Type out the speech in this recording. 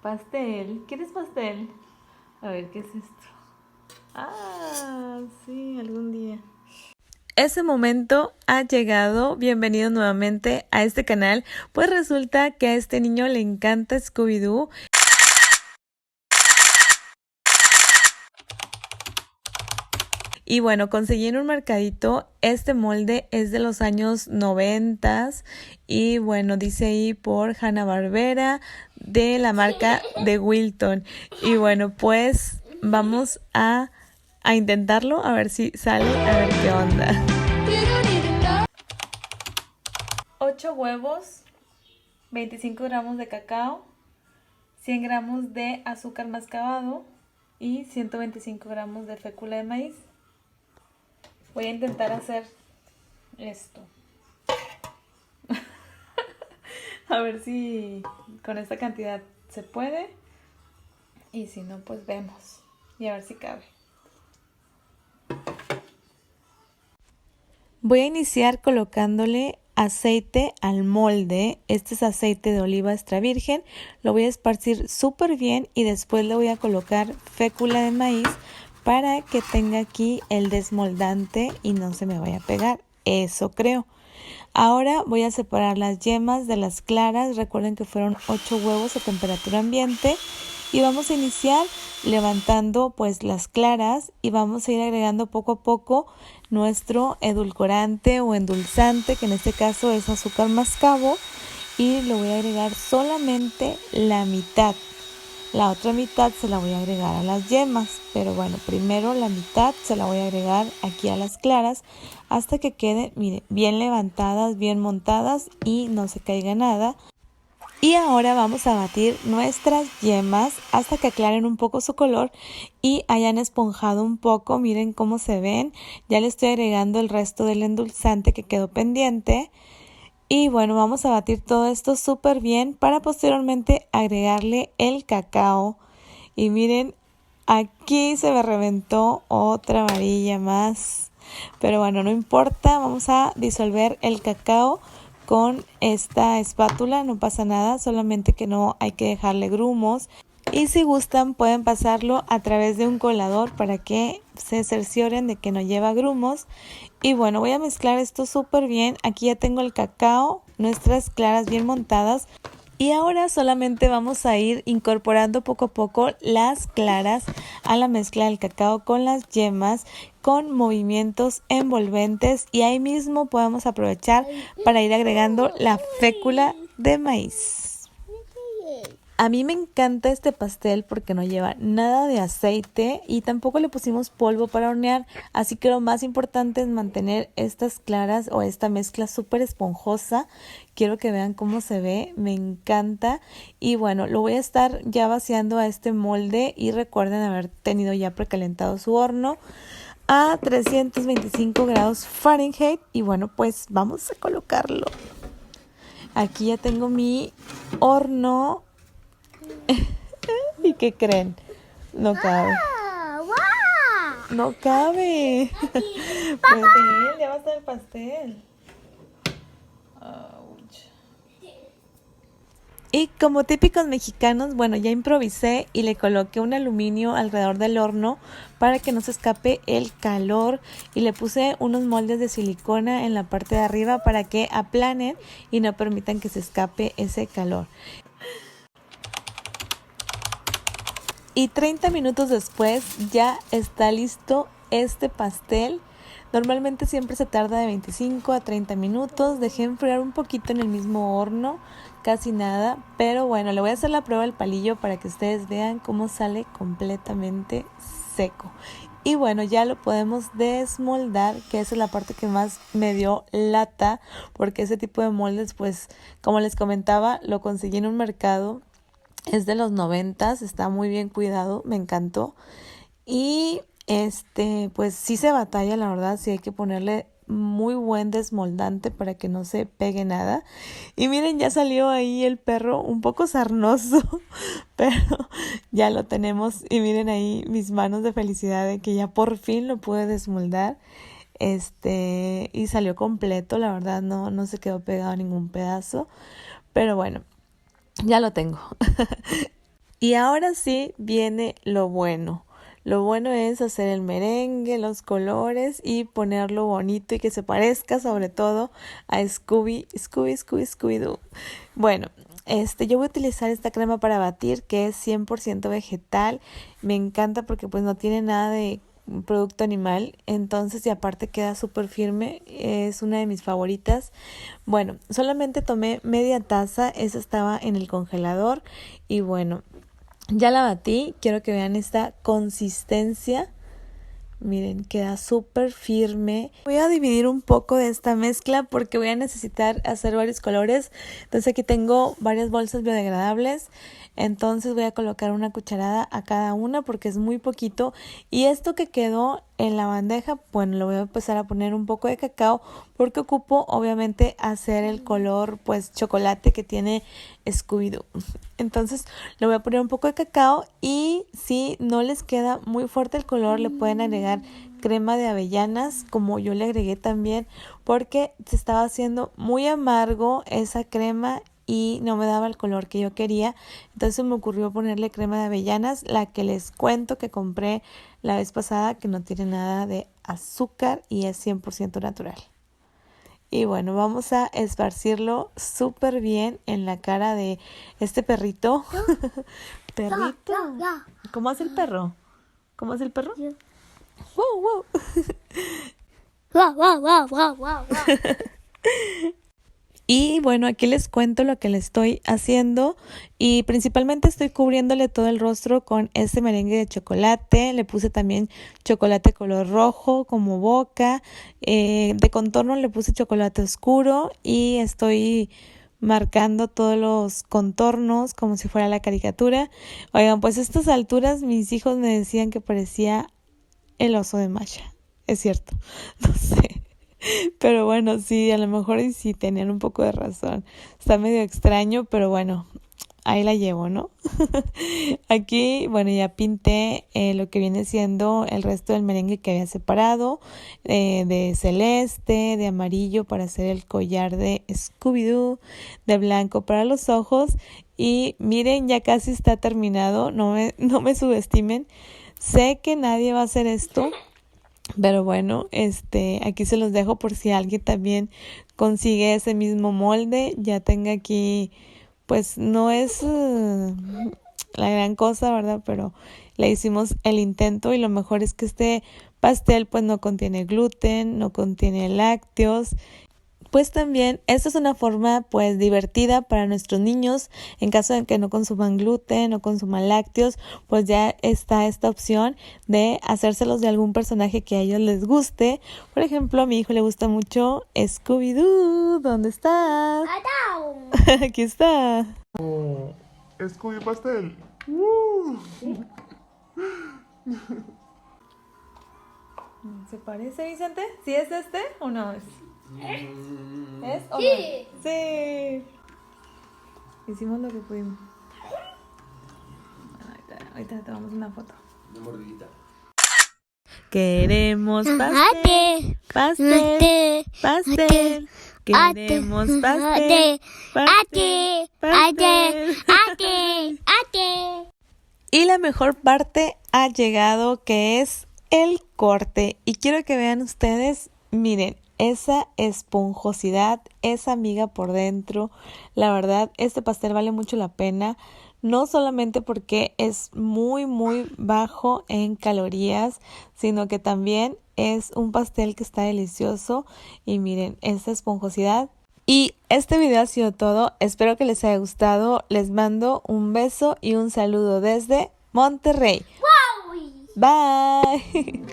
Pastel. ¿Quieres pastel? A ver, ¿qué es esto? Ah, sí, algún día. Ese momento ha llegado. Bienvenido nuevamente a este canal. Pues resulta que a este niño le encanta Scooby-Doo. Y bueno, conseguí en un mercadito, este molde es de los años 90 y bueno, dice ahí por Hanna-Barbera de la marca de Wilton. Y bueno, pues vamos a intentarlo, a ver si sale, a ver qué onda. 8 huevos, 25 gramos de cacao, 100 gramos de azúcar mascabado y 125 gramos de fécula de maíz. Voy a intentar hacer esto. A ver si con esta cantidad se puede. Y si no, pues vemos. Y a ver si cabe. Voy a iniciar colocándole aceite al molde. Este es aceite de oliva extra virgen. Lo voy a esparcir súper bien y después le voy a colocar fécula de maíz para que tenga aquí el desmoldante y no se me vaya a pegar. Eso creo. Ahora voy a separar las yemas de las claras. Recuerden que fueron 8 huevos a temperatura ambiente. Y vamos a iniciar levantando pues las claras y vamos a ir agregando poco a poco nuestro edulcorante o endulzante, que en este caso es azúcar mascabo, y le voy a agregar solamente la mitad. La otra mitad se la voy a agregar a las yemas, pero bueno, primero la mitad se la voy a agregar aquí a las claras hasta que quede, miren, bien levantadas, bien montadas y no se caiga nada. Y ahora vamos a batir nuestras yemas hasta que aclaren un poco su color y hayan esponjado un poco. Miren cómo se ven. Ya le estoy agregando el resto del endulzante que quedó pendiente. Y bueno, vamos a batir todo esto súper bien para posteriormente agregarle el cacao. Y miren, aquí se me reventó otra varilla más. Pero bueno, no importa, vamos a disolver el cacao con esta espátula, no pasa nada, solamente que no hay que dejarle grumos. Y si gustan pueden pasarlo a través de un colador para que se cercioren de que no lleva grumos. Y bueno, voy a mezclar esto súper bien. Aquí ya tengo el cacao, nuestras claras bien montadas. Y ahora solamente vamos a ir incorporando poco a poco las claras a la mezcla del cacao con las yemas, con movimientos envolventes, y ahí mismo podemos aprovechar para ir agregando la fécula de maíz. A mí me encanta este pastel porque no lleva nada de aceite y tampoco le pusimos polvo para hornear, así que lo más importante es mantener estas claras o esta mezcla súper esponjosa. Quiero que vean cómo se ve, me encanta. Y bueno, lo voy a estar ya vaciando a este molde y recuerden haber tenido ya precalentado su horno a 325 grados Fahrenheit. Y bueno, pues vamos a colocarlo. Aquí ya tengo mi horno. ¿Y qué creen? No cabe. No cabe. Pastel, ya va a estar el pastel. Ouch. Y como típicos mexicanos, bueno, ya improvisé y le coloqué un aluminio alrededor del horno para que no se escape el calor, y le puse unos moldes de silicona en la parte de arriba para que aplanen y no permitan que se escape ese calor. Y 30 minutos después ya está listo este pastel. Normalmente siempre se tarda de 25 a 30 minutos. Dejé enfriar un poquito en el mismo horno, casi nada. Pero bueno, le voy a hacer la prueba del palillo para que ustedes vean cómo sale completamente seco. Y bueno, ya lo podemos desmoldar, que esa es la parte que más me dio lata, porque ese tipo de moldes, pues como les comentaba, lo conseguí en un mercado. Es de los 90, está muy bien cuidado, me encantó. Y pues sí se batalla, la verdad, sí hay que ponerle muy buen desmoldante para que no se pegue nada. Y miren, ya salió ahí el perro un poco sarnoso, pero ya lo tenemos. Y miren ahí mis manos de felicidad de que ya por fin lo pude desmoldar. Y salió completo, la verdad, no se quedó pegado a ningún pedazo. Pero bueno, Ya lo tengo. Y ahora sí viene lo bueno. Lo bueno es hacer el merengue, los colores y ponerlo bonito y que se parezca sobre todo a Scooby-Doo. Bueno, yo voy a utilizar esta crema para batir que es 100% vegetal. Me encanta porque pues no tiene nada de producto animal, entonces y aparte queda súper firme, es una de mis favoritas. Bueno, solamente tomé media taza, esa estaba en el congelador y bueno, ya la batí, quiero que vean esta consistencia. Miren, queda súper firme. Voy a dividir un poco de esta mezcla porque voy a necesitar hacer varios colores. Entonces aquí tengo varias bolsas biodegradables. Entonces voy a colocar una cucharada a cada una porque es muy poquito. Y esto que quedó en la bandeja, bueno, lo voy a empezar a poner un poco de cacao porque ocupo obviamente hacer el color pues chocolate que tiene Scooby-Doo. Entonces le voy a poner un poco de cacao y si no les queda muy fuerte el color le pueden agregar crema de avellanas como yo le agregué también porque se estaba haciendo muy amargo esa crema y no me daba el color que yo quería. Entonces me ocurrió ponerle crema de avellanas, la que les cuento que compré la vez pasada, que no tiene nada de azúcar y es 100% natural. Y bueno, vamos a esparcirlo súper bien en la cara de este perrito. Perrito. ¿Cómo hace el perro? ¿Cómo hace el perro? Wow, wow. Wow, wow, wow, wow, wow. Y bueno, aquí les cuento lo que le estoy haciendo y principalmente estoy cubriéndole todo el rostro con este merengue de chocolate. Le puse también chocolate color rojo como boca. De contorno le puse chocolate oscuro y estoy marcando todos los contornos como si fuera la caricatura. Oigan, pues a estas alturas mis hijos me decían que parecía el oso de Masha. Es cierto, no sé. Pero bueno, sí, a lo mejor sí tenían un poco de razón. Está medio extraño, pero bueno, ahí la llevo, ¿no? Aquí, bueno, ya pinté lo que viene siendo el resto del merengue que había separado, de celeste, de amarillo para hacer el collar de Scooby-Doo, de blanco para los ojos. Y miren, ya casi está terminado, no me subestimen. Sé que nadie va a hacer esto. Pero bueno, aquí se los dejo por si alguien también consigue ese mismo molde. Ya tenga aquí, pues no es la gran cosa, ¿verdad? Pero le hicimos el intento y lo mejor es que este pastel pues no contiene gluten, no contiene lácteos. Pues también esta es una forma pues divertida para nuestros niños en caso de que no consuman gluten o consuman lácteos, pues ya está esta opción de hacérselos de algún personaje que a ellos les guste. Por ejemplo, a mi hijo le gusta mucho Scooby-Doo. ¿Dónde estás? Aquí está. Oh, Scooby Pastel. ¿Se parece, Vicente? ¿Sí es este o no es? ¿Es o Sí. no? Sí. Hicimos lo que pudimos. Bueno, ahorita tomamos una foto. Una mordidita. Queremos pastel, pastel, pastel. Queremos pastel, pastel, pastel. Y la mejor parte ha llegado, que es el corte. Y quiero que vean ustedes, miren, esa esponjosidad, esa miga por dentro. La verdad, este pastel vale mucho la pena. No solamente porque es muy, muy bajo en calorías, sino que también es un pastel que está delicioso. Y miren, esa esponjosidad. Y este video ha sido todo. Espero que les haya gustado. Les mando un beso y un saludo desde Monterrey. Wow. Bye.